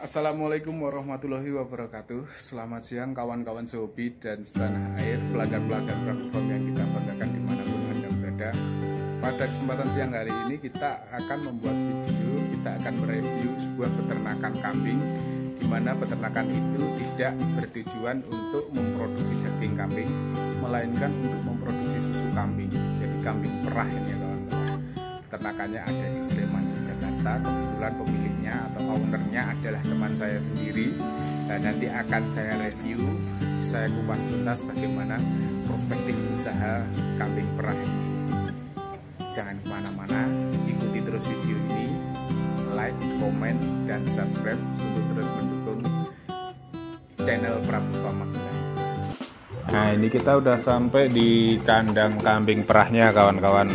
Assalamualaikum warahmatullahi wabarakatuh. Selamat siang kawan-kawan sehobi dan setanah air, pelanggan-pelanggan Prabufarm yang kita banggakan dimanapun Anda berada. Pada kesempatan siang hari ini kita akan membuat video, kita akan mereview sebuah peternakan kambing, di mana peternakan itu tidak bertujuan untuk memproduksi daging kambing, melainkan untuk memproduksi susu kambing. Jadi kambing perah ini ya kawan-kawan. Peternakannya ada di Sleman, Yogyakarta. Kebetulan pemiliknya atau ownernya adalah teman saya sendiri, dan nanti akan saya review, saya kupas tuntas bagaimana perspektif usaha kambing perah ini. Jangan kemana-mana, ikuti terus video ini, like, komen, dan subscribe untuk terus mendukung channel Prabufarm Magelang. Nah, ini kita udah sampai di kandang kambing perahnya kawan-kawan.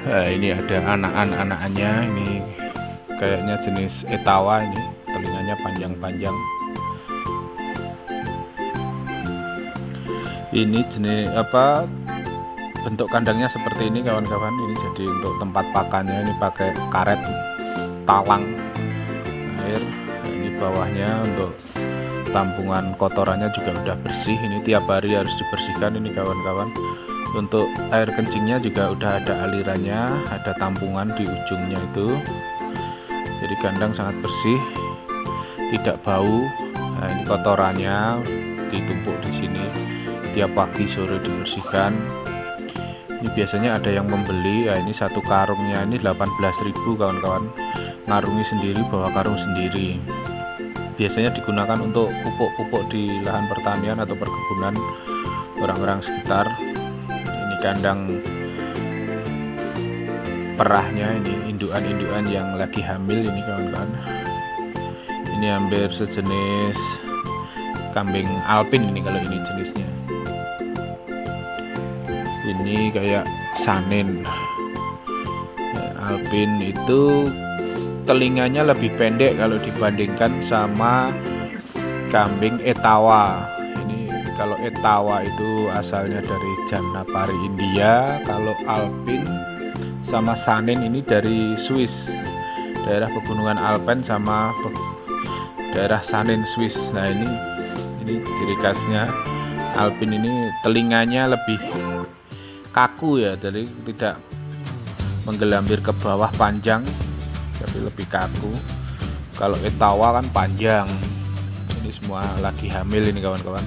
Nah, ini ada anak-anaknya, ini kayaknya jenis etawa, ini telinganya panjang-panjang. Ini jenis apa, bentuk kandangnya seperti ini kawan-kawan. Ini jadi untuk tempat pakannya, ini pakai karet talang air. Nah, ini bawahnya untuk tampungan kotorannya juga udah bersih. Ini tiap hari harus dibersihkan ini kawan-kawan. Untuk air kencingnya juga udah ada alirannya, ada tampungan di ujungnya itu. Jadi kandang sangat bersih, tidak bau. Nah, ini kotorannya ditumpuk di sini, tiap pagi sore dibersihkan. Ini biasanya ada yang membeli. Nah, ini satu karungnya ini 18.000 kawan-kawan. Ngarungi sendiri, bawa karung sendiri. Biasanya digunakan untuk pupuk-pupuk di lahan pertanian atau perkebunan orang-orang sekitar. Kandang perahnya ini indukan-indukan yang lagi hamil ini kawan-kawan. Ini hampir sejenis kambing alpin ini kalau ini jenisnya. Ini kayak sanin. Alpin itu telinganya lebih pendek kalau dibandingkan sama kambing etawa. Kalau etawa itu asalnya dari Jamnapari India, kalau alpin sama sanin ini dari Swiss, daerah pegunungan Alpen sama daerah Sanin Swiss. Nah, ini ciri khasnya alpin ini, telinganya lebih kaku ya, jadi tidak menggelambir ke bawah panjang, tapi lebih kaku. Kalau etawa kan panjang. Ini semua lagi hamil ini kawan-kawan.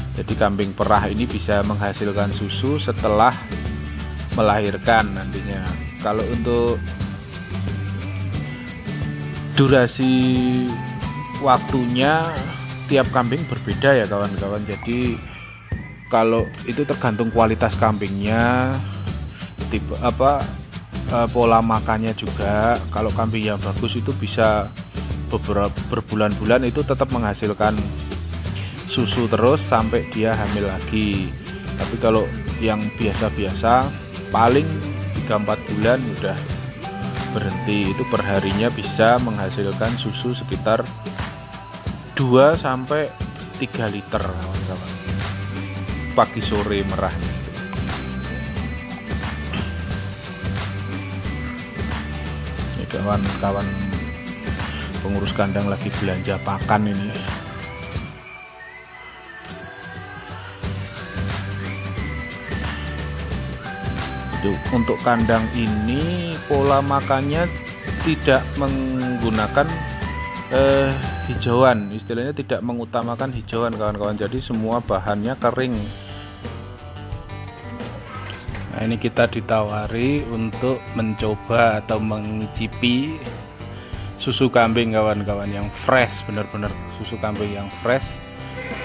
Jadi kambing perah ini bisa menghasilkan susu setelah melahirkan nantinya. Kalau untuk durasi waktunya tiap kambing berbeda ya kawan-kawan. Jadi kalau itu tergantung kualitas kambingnya, tipe apa, pola makannya juga. Kalau kambing yang bagus itu bisa berbulan-bulan itu tetap menghasilkan susu terus sampai dia hamil lagi. Tapi kalau yang biasa-biasa paling 3-4 bulan udah berhenti. Itu perharinya bisa menghasilkan susu sekitar 2-3 liter kawan-kawan. Pagi sore merahnya. Ini kawan-kawan pengurus kandang lagi belanja pakan ini. Untuk kandang ini pola makannya tidak menggunakan hijauan, istilahnya tidak mengutamakan hijauan kawan-kawan. Jadi semua bahannya kering. Nah, ini kita ditawari untuk mencoba atau mengicipi susu kambing kawan-kawan yang fresh, benar-benar susu kambing yang fresh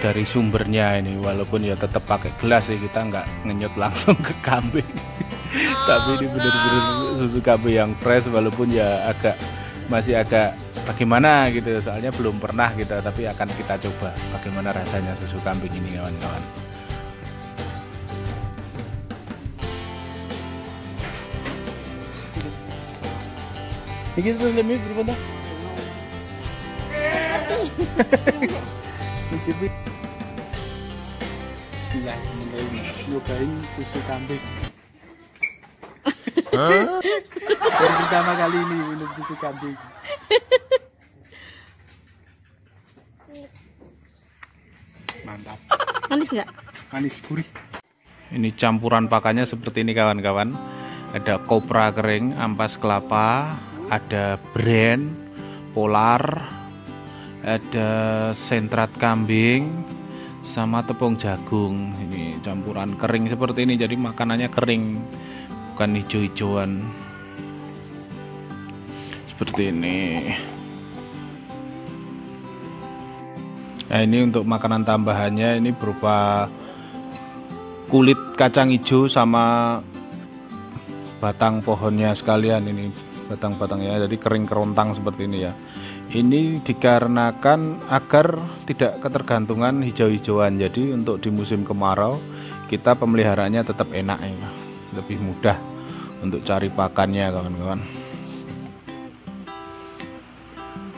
dari sumbernya ini. Walaupun ya tetap pakai gelas ya, kita nggak ngenyot langsung ke kambing. Tapi ini benar-benar susu kambing yang fresh, walaupun ya masih agak bagaimana gitu, soalnya belum pernah gitu, tapi akan kita coba bagaimana rasanya susu kambing ini kawan-kawan. Ini tuh lebih berapa? Mencicipi. Bismillahirrahmanirrahim. Nyobain susu kambing. Baru pertama kali ini minum susu kambing. Mantap. Manis nggak? Manis gurih. Ini campuran pakannya seperti ini kawan-kawan. Ada kopra kering, ampas kelapa, ada brand, polar, ada sentrat kambing, sama tepung jagung. Ini campuran kering seperti ini, jadi makanannya kering, bukan hijau-hijauan seperti ini. Nah, ini untuk makanan tambahannya ini berupa kulit kacang hijau sama batang pohonnya sekalian. Ini batang-batangnya jadi kering kerontang seperti ini ya. Ini dikarenakan agar tidak ketergantungan hijau-hijauan. Jadi untuk di musim kemarau kita pemeliharaannya tetap enak ya, lebih mudah untuk cari pakannya kawan-kawan.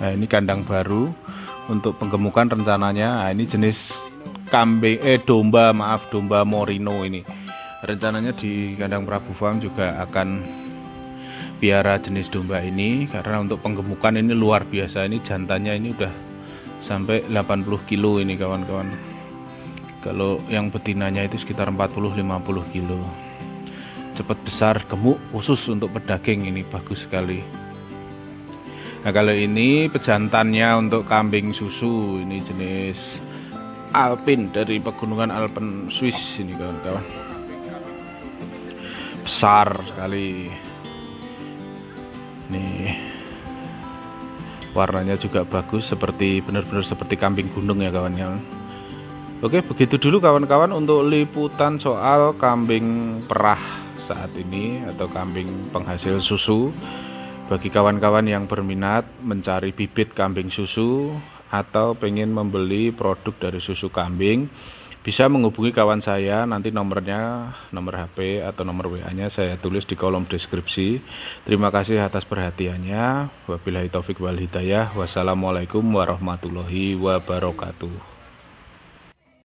Nah, ini kandang baru untuk penggemukan rencananya. Nah, ini jenis kambing domba Morino. Ini rencananya di kandang Prabu Farm juga akan piara jenis domba ini, karena untuk penggemukan ini luar biasa. Ini jantannya ini udah sampai 80 kilo ini kawan-kawan. Kalau yang betinanya itu sekitar 40-50 kilo. Cepat besar, gemuk, khusus untuk pedaging, ini bagus sekali. Nah, kalau ini pejantannya untuk kambing susu, ini jenis Alpin dari pegunungan Alpen Swiss ini kawan-kawan. Besar sekali. Nih, warnanya juga bagus, seperti benar-benar seperti kambing gunung ya kawan-kawan. Oke, begitu dulu kawan-kawan untuk liputan soal kambing perah saat ini atau kambing penghasil susu. Bagi kawan-kawan yang berminat mencari bibit kambing susu atau pengen membeli produk dari susu kambing, bisa menghubungi kawan saya. Nanti nomornya, nomor HP atau nomor WA-nya saya tulis di kolom deskripsi. Terima kasih atas perhatiannya. Wabillahi taufik wal hidayah. Wassalamualaikum warahmatullahi wabarakatuh.